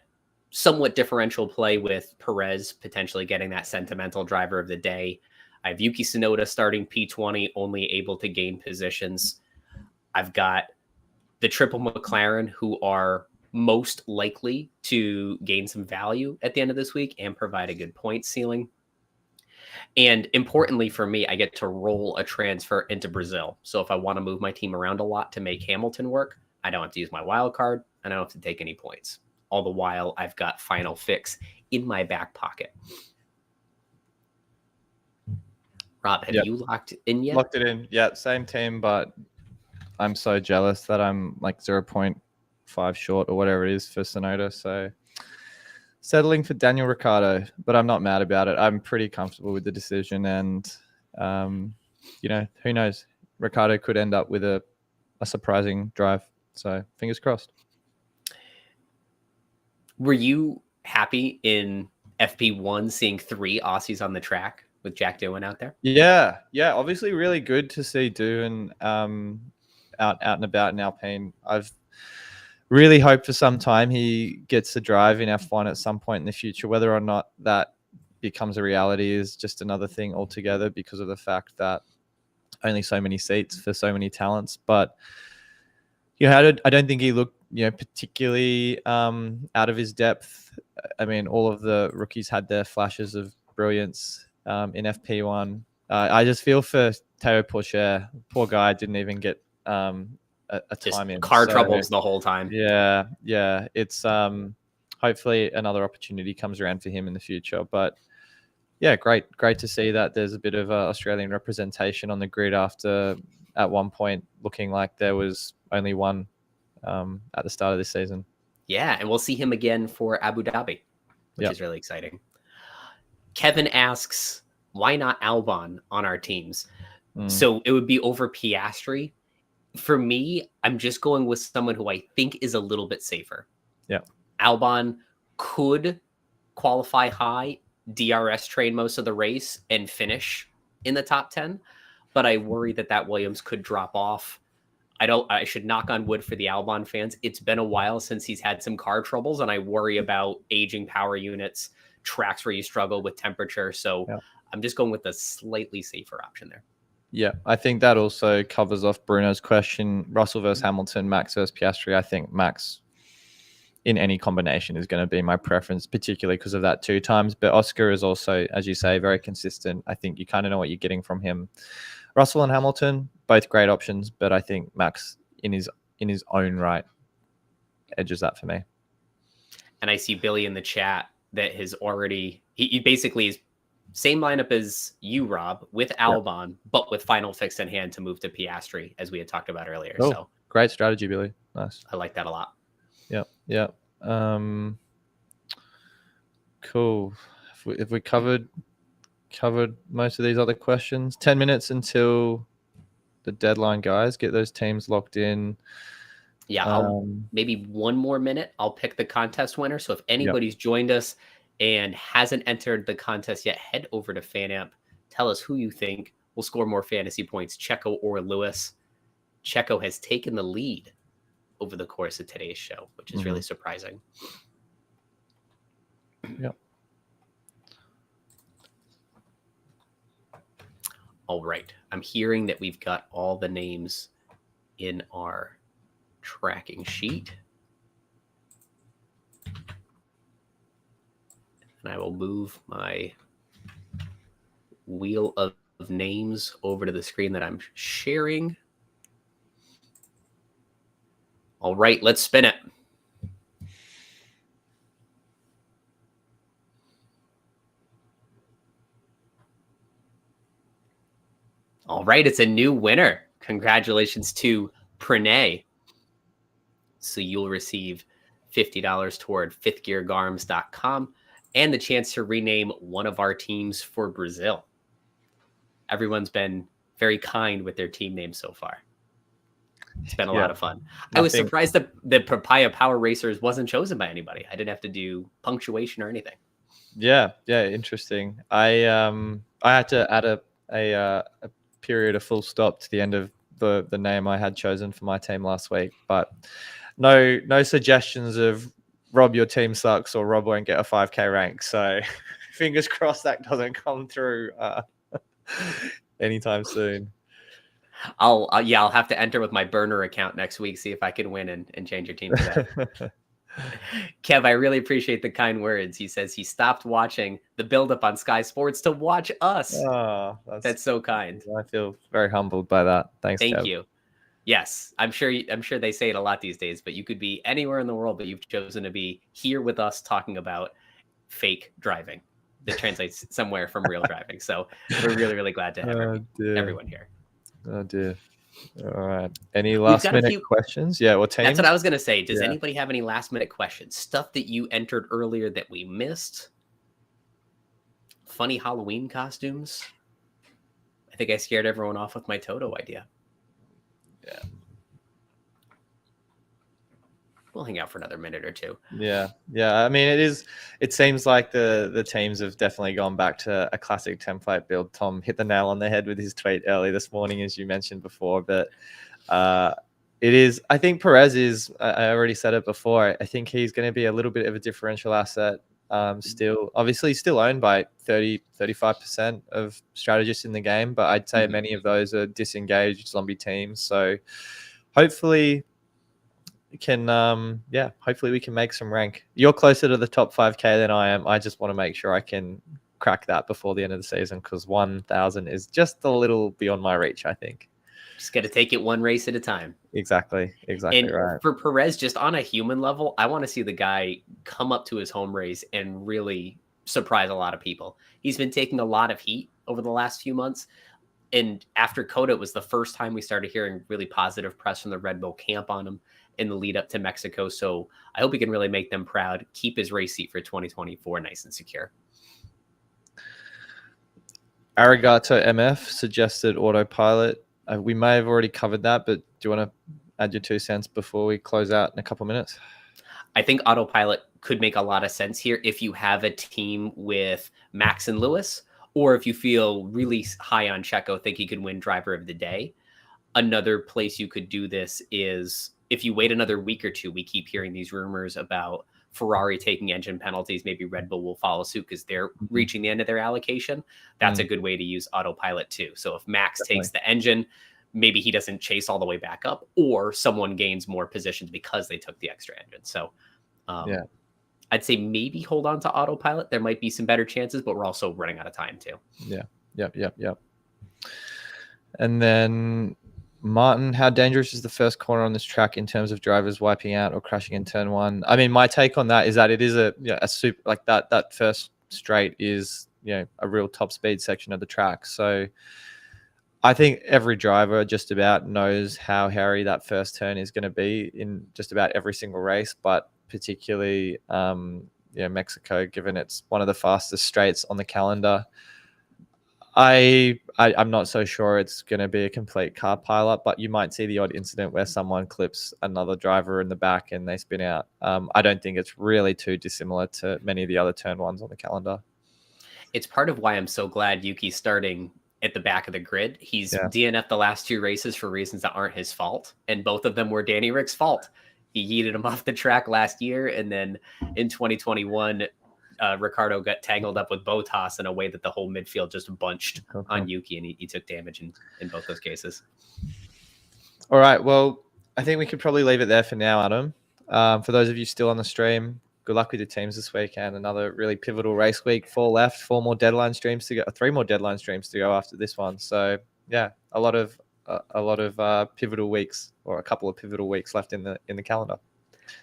A: somewhat differential play with Perez potentially getting that sentimental driver of the day. I have Yuki Tsunoda starting P20, only able to gain positions. I've got the triple McLaren, who are most likely to gain some value at the end of this week and provide a good point ceiling. And importantly for me, I get to roll a transfer into Brazil. So if I want to move my team around a lot to make Hamilton work, I don't have to use my wild card and I don't have to take any points. All the while, I've got final fix in my back pocket. Rob, have you locked in yet?
B: Locked it in. Yeah, same team, but I'm so jealous that I'm like 0.5 short or whatever it is for Tsunoda. So settling for Daniel Ricciardo, but I'm not mad about it. I'm pretty comfortable with the decision, and who knows? Ricciardo could end up with a surprising drive. So fingers crossed.
A: Were you happy in FP1 seeing 3 Aussies on the track with Jack Doohan out there?
B: Yeah. Obviously, really good to see Doohan out and about in Alpine. I've really hoped for some time he gets to drive in F1 at some point in the future. Whether or not that becomes a reality is just another thing altogether, because of the fact that only so many seats for so many talents. But I don't think he looked particularly out of his depth. I mean, all of the rookies had their flashes of brilliance in FP1. I just feel for Théo Pourchaire. Poor guy didn't even get a time in.
A: Car troubles the whole time.
B: Yeah. It's hopefully another opportunity comes around for him in the future. But yeah, great to see that there's a bit of Australian representation on the grid after at one point looking like there was only one at the start of this season.
A: Yeah, and we'll see him again for Abu Dhabi, which is really exciting. Kevin asks, why not Albon on our teams? So it would be over Piastri. For me, I'm just going with someone who I think is a little bit safer.
B: Yeah.
A: Albon could qualify high, DRS train most of the race, and finish in the top 10. But I worry that Williams could drop off. I should knock on wood for the Albon fans. It's been a while since he's had some car troubles, and I worry about aging power units, tracks where you struggle with temperature. So I'm just going with the slightly safer option there.
B: Yeah, I think that also covers off Bruno's question. Russell versus Hamilton, Max versus Piastri. I think Max in any combination is going to be my preference, particularly because of that 2 times. But Oscar is also, as you say, very consistent. I think you kind of know what you're getting from him. Russell and Hamilton, both great options, but I think Max in his own right edges that for me.
A: And I see Billy in the chat that has already he basically is Same lineup as you, Rob, with Albon, but with final fix in hand to move to Piastri, as we had talked about earlier.
B: Cool.
A: So
B: great strategy, Billy. Nice.
A: I like that a lot.
B: Yep. Cool. If we covered most of these other questions, 10 minutes until the deadline, guys. Get those teams locked in.
A: Yeah, maybe one more minute. I'll pick the contest winner. So if anybody's joined us and hasn't entered the contest yet, head over to FanAmp. Tell us who you think will score more fantasy points, Checo or Lewis. Checo has taken the lead over the course of today's show, which is really surprising.
B: Yep.
A: All right. I'm hearing that we've got all the names in our tracking sheet. And I will move my wheel of names over to the screen that I'm sharing. All right, let's spin it. All right, it's a new winner. Congratulations to Pranay. So you'll receive $50 toward fifthgeargarms.com and the chance to rename one of our teams for Brazil. Everyone's been very kind with their team names so far. It's been a lot of fun. I was surprised that the Papaya Power Racers wasn't chosen by anybody. I didn't have to do punctuation or anything.
B: Yeah, interesting. I had to add a period, a full stop to the end of the name I had chosen for my team last week, but no suggestions of Rob, your team sucks, or Rob won't get a 5K rank. So fingers crossed that doesn't come through anytime soon.
A: I'll have to enter with my burner account next week, see if I can win and change your team to that. Kev, I really appreciate the kind words. He says he stopped watching the build-up on Sky Sports to watch us.
B: Oh,
A: that's so kind.
B: I feel very humbled by that. Thanks,
A: Thank
B: Kev.
A: you. Yes, I'm sure they say it a lot these days, but you could be anywhere in the world, but you've chosen to be here with us talking about fake driving that translates somewhere from real driving. So we're really, really glad to have everyone here.
B: Oh, dear. All right. Any last-minute questions? Yeah, what teams?
A: That's what I was going to say. Does anybody have any last-minute questions? Stuff that you entered earlier that we missed? Funny Halloween costumes? I think I scared everyone off with my Toto idea.
B: Yeah.
A: We'll hang out for another minute or two.
B: Yeah. I mean, it seems like the teams have definitely gone back to a classic template build. Tom hit the nail on the head with his tweet early this morning, as you mentioned before. But it is, I think Perez is, I already said it before, I think he's going to be a little bit of a differential asset. Still owned by 35% of strategists in the game, but I'd say many of those are disengaged zombie teams. So hopefully we can make some rank. You're closer to the top 5K than I am. I just want to make sure I can crack that before the end of the season, because 1,000 is just a little beyond my reach, I think.
A: Just got to take it one race at a time.
B: Exactly
A: and
B: right.
A: For Perez, just on a human level, I want to see the guy come up to his home race and really surprise a lot of people. He's been taking a lot of heat over the last few months. And after COTA, it was the first time we started hearing really positive press from the Red Bull camp on him in the lead up to Mexico. So I hope he can really make them proud, keep his race seat for 2024 nice and secure.
B: Arigato MF suggested autopilot. We may have already covered that, but do you want to add your 2 cents before we close out in a couple of minutes?
A: I think autopilot could make a lot of sense here if you have a team with Max and Lewis, or if you feel really high on Checo, think he could win driver of the day. Another place you could do this is if you wait another week or two. We keep hearing these rumors about Ferrari taking engine penalties. Maybe Red Bull will follow suit because they're reaching the end of their allocation. That's a good way to use autopilot too. So if Max takes the engine, maybe he doesn't chase all the way back up, or someone gains more positions because they took the extra engine. So I'd say maybe hold on to autopilot. There might be some better chances, but we're also running out of time too.
B: Yep. And then Martin, how dangerous is the first corner on this track in terms of drivers wiping out or crashing in turn one? I mean, my take on that is that it is a super, like that first straight is a real top speed section of the track. So I think every driver just about knows how hairy that first turn is going to be in just about every single race, but particularly Mexico, given it's one of the fastest straights on the calendar. I'm not so sure it's going to be a complete car pileup, but you might see the odd incident where someone clips another driver in the back and they spin out. I don't think it's really too dissimilar to many of the other turn ones on the calendar.
A: It's part of why I'm so glad Yuki's starting at the back of the grid. He's DNF'd the last 2 races for reasons that aren't his fault, and both of them were Danny Rick's fault. He yeeted him off the track last year, and then in 2021, Ricardo got tangled up with Bottas in a way that the whole midfield just bunched on Yuki, and he took damage in both those cases.
B: All right, well, I think we could probably leave it there for now, Adam. For those of you still on the stream, good luck with your teams this weekend. Another really pivotal race week. 4 left, 4 more deadline streams to go, 3 more deadline streams to go after this one. So yeah, a lot of pivotal weeks, or a couple of pivotal weeks left in the calendar.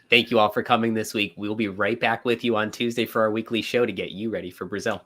A: Thank you all for coming this week. We'll be right back with you on Tuesday for our weekly show to get you ready for Brazil.